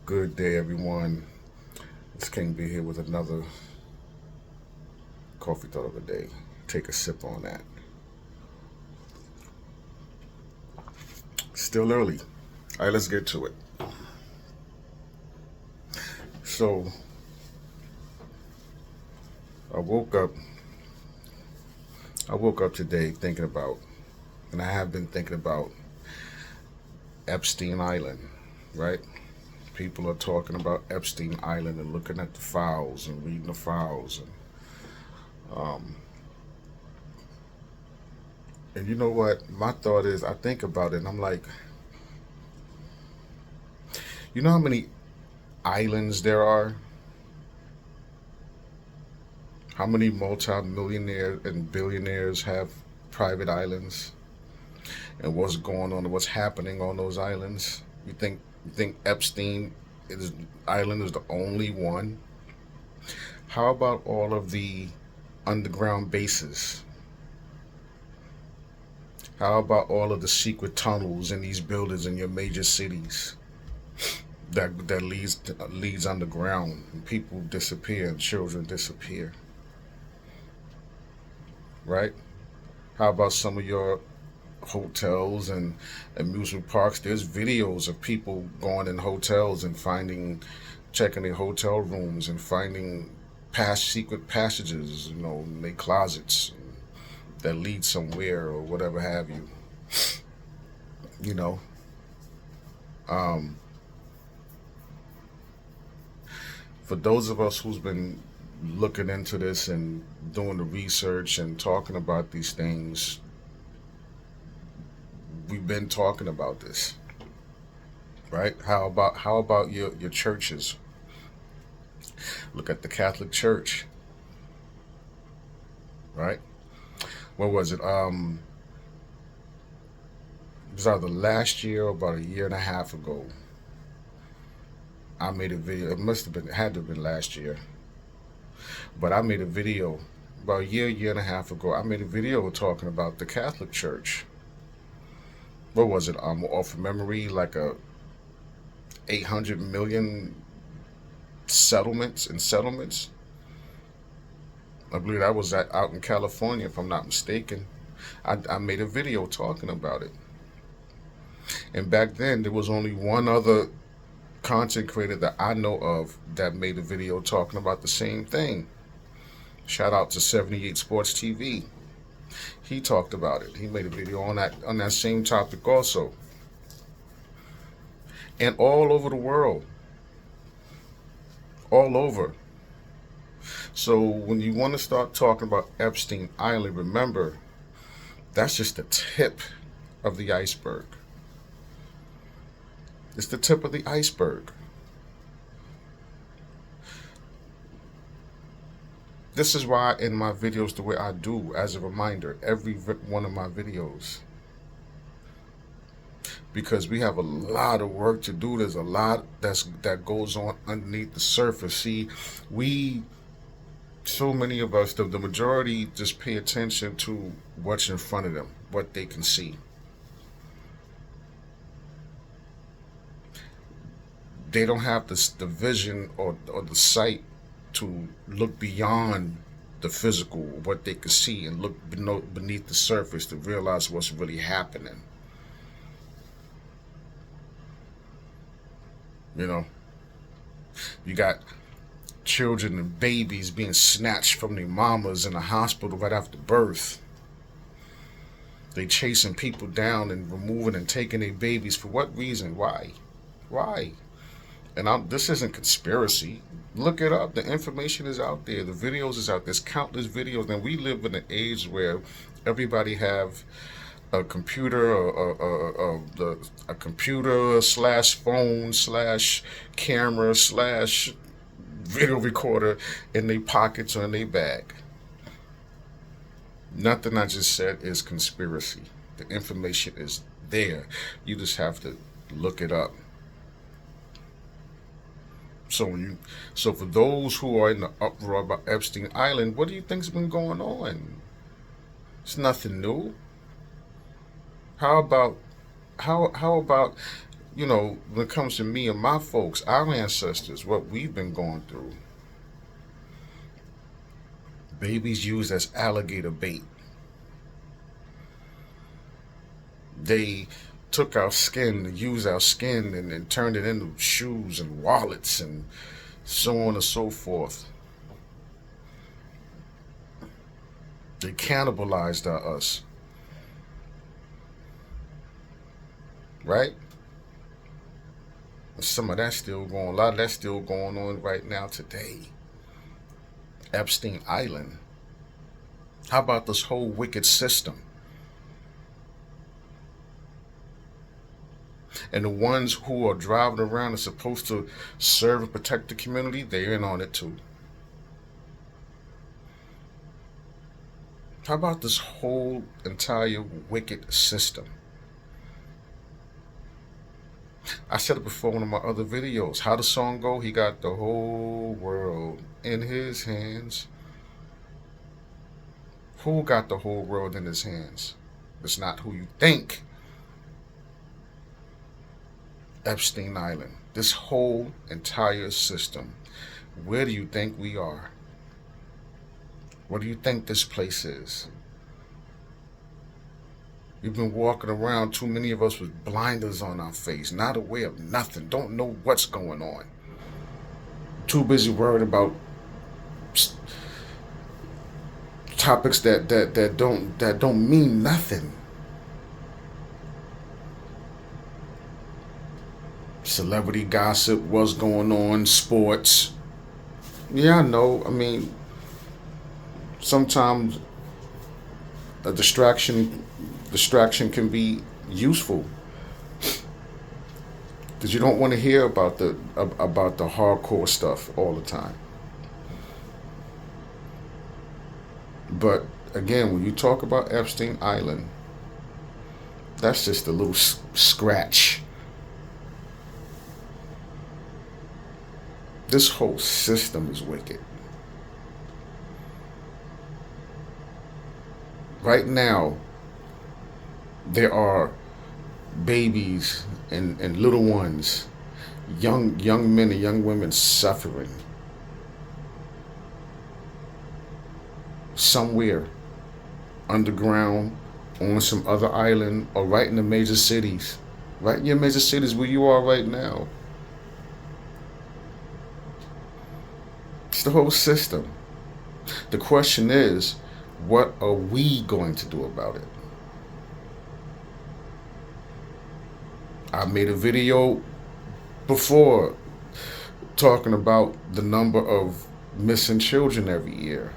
Good day, everyone. It's King B here with another coffee thought of the day. Take a sip on that. Still early. All right, let's get to it. So, I woke up. I woke up today thinking about, and I have been thinking about Epstein Island, right? People are talking about Epstein Island and looking at the files and reading the files, um, and you know what? My thought is, I think about it, and I'm like, you know how many islands there are? How many multimillionaires and billionaires have private islands? And what's going on and what's happening on those islands? You think Epstein is Island is the only one? How about all of the underground bases? How about all of the secret tunnels in these buildings in your major cities that leads underground and people disappear and children disappear, right? How about some of your hotels and amusement parks? There's videos of people going in hotels and checking their hotel rooms and finding past secret passages, in their closets that lead somewhere or whatever have you. You know, um, for those of us who's been looking into this and doing the research and talking about these things, we've been talking about this, right? How about your churches? Look at the Catholic Church, right? What was it? It was either last year or about a year and a half ago. I made a video. It must have been had to have been last year, but I made a video about a year and a half ago. I made a video talking about the Catholic Church. What was it? Off of memory, like a 800 million settlements. I believe that was out in California, if I'm not mistaken. I made a video talking about it. And back then, there was only one other content creator that I know of that made a video talking about the same thing. Shout out to 78 Sports TV. He talked about it. He made a video on that same topic also. And all over the world, all over. So when you want to start talking about Epstein Island, remember that's just the tip of the iceberg. It's the tip of the iceberg. This is why in my videos, the way I do, as a reminder, every one of my videos, because we have a lot of work to do. There's a lot that goes on underneath the surface. See, so many of us, the majority, just pay attention to what's in front of them, what they can see. They don't have the vision or the sight to look beyond the physical, what they can see, and look beneath the surface to realize what's really happening. You know, you got children and babies being snatched from their mamas in a hospital right after birth. They chasing people down and removing and taking their babies. For what reason? Why? Why? And this isn't conspiracy. Look it up. The information is out there. The videos is out. There's countless videos. And we live in an age where everybody have a computer, a computer slash phone slash camera slash video recorder in their pockets or in their bag. Nothing I just said is conspiracy. The information is there. You just have to look it up. So for those who are in the uproar about Epstein Island, what do you think's been going on? It's nothing new. How about how about when it comes to me and my folks, our ancestors, what we've been going through, babies used as alligator bait. They took our skin, used our skin, and turned it into shoes and wallets and so on and so forth. They cannibalized us, right? Some of that's still going, a lot of that's still going on right now today. Epstein Island. How about this whole wicked system? And the ones who are driving around and supposed to serve and protect the community, they're in on it too. How about this whole entire wicked system? I said it before in one of my other videos. How the song go? He got the whole world in his hands. Who got the whole world in his hands? It's not who you think. Epstein Island. This whole entire system. Where do you think we are? What do you think this place is? We've been walking around, too many of us with blinders on our face, not aware of nothing, don't know what's going on. Too busy worried about topics that don't mean nothing. Celebrity gossip, what's going on, sports. Yeah, I know. I mean, sometimes a distraction can be useful because you don't want to hear about the hardcore stuff all the time. But again, when you talk about Epstein Island, that's just a little scratch. This whole system is wicked. Right now, there are babies and little ones, young men and young women suffering somewhere underground on some other island or right in the major cities, right in your major cities where you are right now. It's the whole system. The question is, what are we going to do about it? I made a video before talking about the number of missing children every year.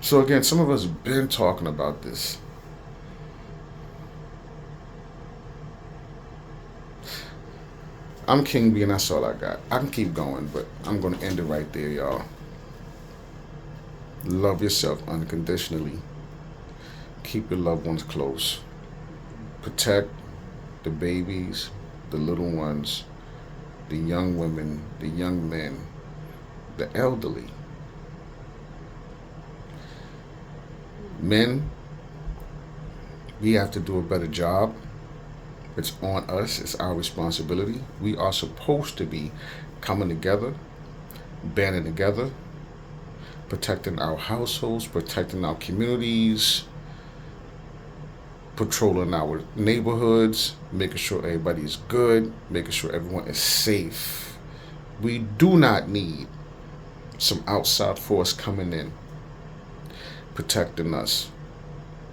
So again, some of us have been talking about this. I'm King B and that's all I got. I can keep going, but I'm going to end it right there, y'all. Love yourself unconditionally. Keep your loved ones close. Protect the babies, the little ones, the young women, the young men, the elderly. Men, we have to do a better job. It's on us. It's our responsibility. We are supposed to be coming together, banding together, protecting our households, protecting our communities, patrolling our neighborhoods, making sure everybody is good, making sure everyone is safe. We do not need some outside force coming in, protecting us,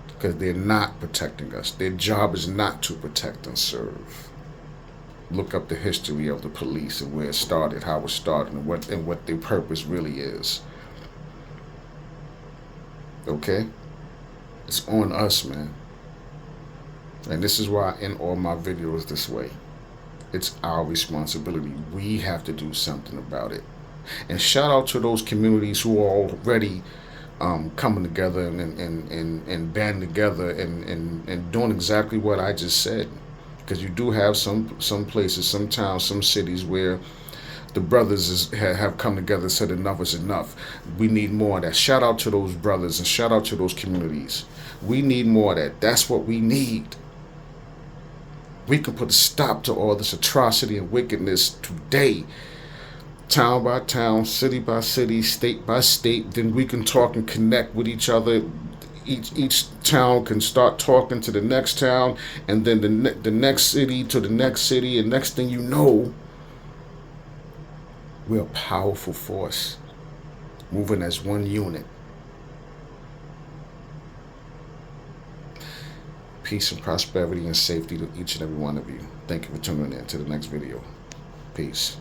because they're not protecting us. Their job is not to protect and serve. Look up the history of the police and where it started, how it started, and what their purpose really is. Okay? It's on us, man. And this is why I end all my videos this way. It's our responsibility. We have to do something about it. And shout out to those communities who are already coming together and banding together and doing exactly what I just said. Because you do have some places, some towns, some cities where the brothers have come together and said enough is enough. We need more of that. Shout out to those brothers and shout out to those communities. We need more of that. That's what we need. We can put a stop to all this atrocity and wickedness today. Town by town, city by city, state by state. Then we can talk and connect with each other. Each town can start talking to the next town, and then the next city to the next city, and next thing you know, we're a powerful force, moving as one unit. Peace and prosperity and safety to each and every one of you. Thank you for tuning in to the next video. Peace.